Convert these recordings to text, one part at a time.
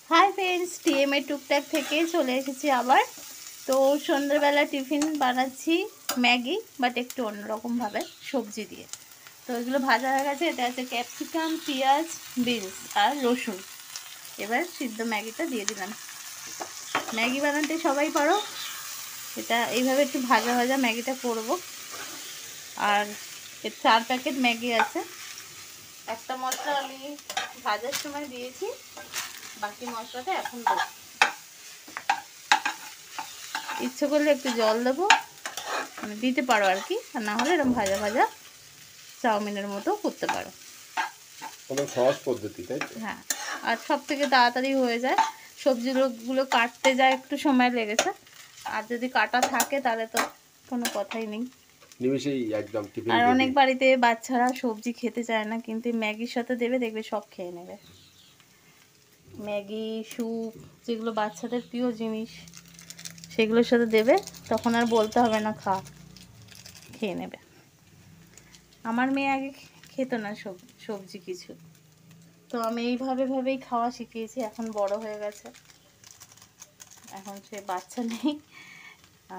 Hi friends, TMA টুকটাক থেকে চলে এসেছি আবার। তো সন্ধ্যেবেলা টিফিন বানাচ্ছি ম্যাগি, বাট একটু অন্যরকমভাবে সবজি দিয়ে। তো এগুলো ভাজা হয়ে গেছে। এটা হচ্ছে ক্যাপসিকাম, পেঁয়াজ, বিনস আর রসুন। এবার সিদ্ধ ম্যাগিটা দিয়ে দিলাম। ম্যাগি বানাতে সবাই পারো। এটা এইভাবে একটু ভাজা ভাজা ম্যাগিটা করব। আর এর 4 প্যাকেট ম্যাগি আছে। একটা মশলা আমি ভাজার সময় দিয়েছি, বাকি মশলাটা এখন দেবো। ইচ্ছে করলে একটু জল দেবো, মানে দিতে পারো আর কি, আর না হলে এরকম ভাজা ভাজা চাউমিনের মতো করতে পারো। কোনো সহজ পদ্ধতি, তাই তো? হ্যাঁ, আর সব থেকে তাড়াতাড়ি হয়ে যায়। সবজিগুলো কাটতে যায় একটু সময় লেগেছে, আর যদি কাটা থাকে তাহলে তো কোনো কথাই নেই, নিমিষেই একদম টিফিন আর রেডি। অনেক বাড়িতে বাচ্চারা সবজি খেতে চায় না, কিন্তু ম্যাগির সাথে দেবে, দেখবে সব খেয়ে নেবে। ম্যাগি, স্যুপ, যেগুলো বাচ্চাদের প্রিয় জিনিস, সেগুলোর সাথে দেবে, তখন আর বলতে হবে না, খেয়ে নেবে। আমার মেয়ে আগে খেত না সবজি কিছু, তো আমি এইভাবেই খাওয়া শিখিয়েছি। এখন বড় হয়ে গেছে, এখন সে বাচ্চা নেই,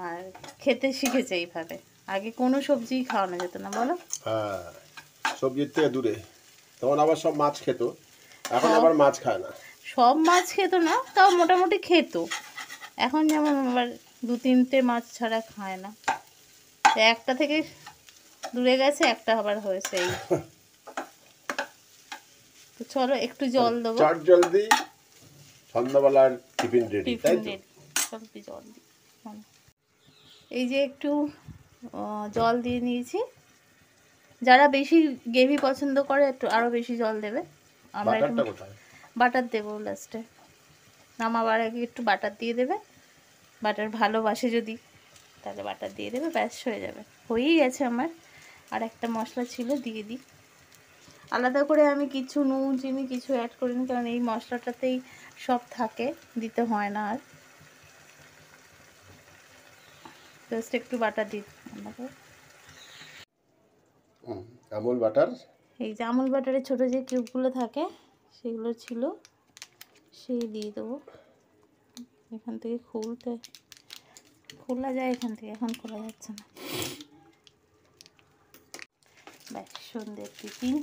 আর খেতে শিখেছে এইভাবে। আগে কোনো সবজিই খাওয়ানো যেত না, বলো? হ্যাঁ, সবজির থেকে দূরে। তখন আবার সব মাছ খেত, এখন সব আবার মাছ খায় না। সব মাছ খেত না, তাও মোটামুটি খেত। এখন যেমন আবার 2-3টে মাছ ছাড়া খায় না। তো একটা থেকে দূরে গেছে, একটা আবার হয়েছে। এই তো চলো একটু জল দেবো। চট জলদি সন্ধ্যাবেলার টিফিন রেডি, তাই টিফিন তো? রেডি। একটু জল দিই। এই যে একটু জল দিয়ে নিয়েছি। যারা বেশি গ্রেভি পছন্দ করে একটু আরও বেশি জল দেবে। আমরা একটু বাটারটা কোথায়? বাটার দেবো লাস্টে, নামাবার আগে একটু বাটার দিয়ে দেবে। বাটার ভালোবাসে যদি, তাহলে বাটার দিয়ে দেবে, ব্যাস হয়ে যাবে। হয়েই গেছে আমার। আর একটা মশলা ছিল, দিয়ে দিই। আলাদা করে আমি কিছু নুন চিনি কিছু অ্যাড করিনি, কারণ এই মশলাটাতেই সব থাকে, দিতে হয় না আর। জাস্ট একটু বাটার দিই। আমুল বাটার। এই যে আমুল বাটারের ছোটো যে কিউবগুলো থাকে, সেগুলো ছিল, সেই দিয়ে দেবো। এখান থেকে খোলা যায়, এখান থেকে এখন খোলা যাচ্ছে না। ব্যাস, সন্ধ্যের টিফিন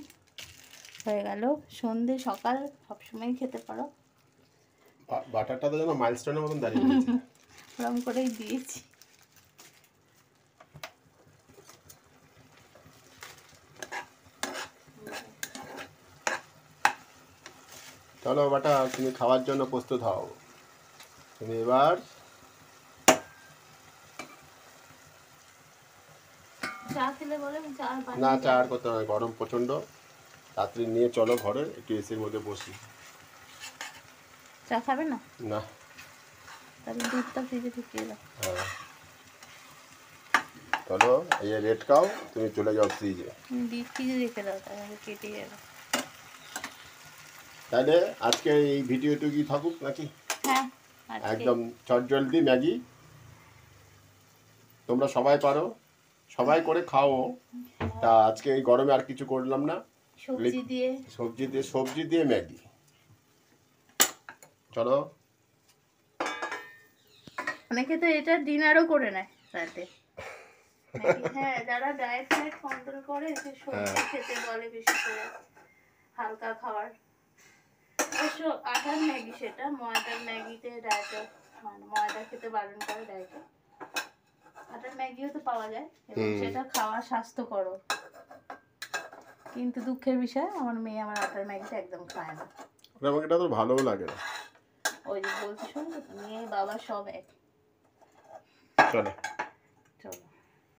হয়ে গেল। সন্ধ্যে সকাল সবসময় খেতে পারো। বাটারটা তো যেন মাইলস্টোনের মতন দাঁড়িয়ে গেছে। ওরকম করেই দিয়েছি। চলো বাটা, তুমি খাওয়ার জন্য প্রস্তুত হও। তুমি এবার চা খেলে বলে চা না, বানিয়ে চা আর করতে হবে, গরম প্রচণ্ড। রাত্রি নিয়ে চলো ঘরে, একটু এসির মধ্যে বসি। চা খাবে না? না। তাহলে দুধটা ফ্রিজে ঢুকিয়ে দাও। হ্যাঁ, চলো এই রেড খাও, তুমি চলে যাও ফ্রিজে। ফ্রিজে রেখে দাও, তাহলে কেটে যাবে। তাহলে আজকে এই ভিডিওটুকু থাকুক নাকি? হ্যাঁ, একদম চটজলদি ম্যাগি, তোমরা সবাই পারো, সবাই করে খাও। তা আজকে এই গরমে আর কিছু করলাম না, সবজি দিয়ে ম্যাগি। চলো। অনেকে তো এটা ডিনারও করে নেয় রাতে। হ্যাঁ, যারা ডায়েট কন্ট্রোল করে, সে সবজি খেতে বলে বেশি করে, হালকা খাবার। অবশ্য আটার ম্যাগি, সেটা ময়দার ম্যাগিতে ডায়েটে, মানে ময়দা খেতে বারণ করে ডায়েটে। আটার ম্যাগিও তো পাওয়া যায়, এবং সেটা খাওয়া স্বাস্থ্যকর। কিন্তু দুঃখের বিষয়, আমার মেয়ে আমার আটার ম্যাগিটা একদম খায় না। আমাকে এটা তো ভালোও লাগে না। ওই যে বলছি, শুনছো তো, মেয়ে বাবা সব এক। চলো। চলো।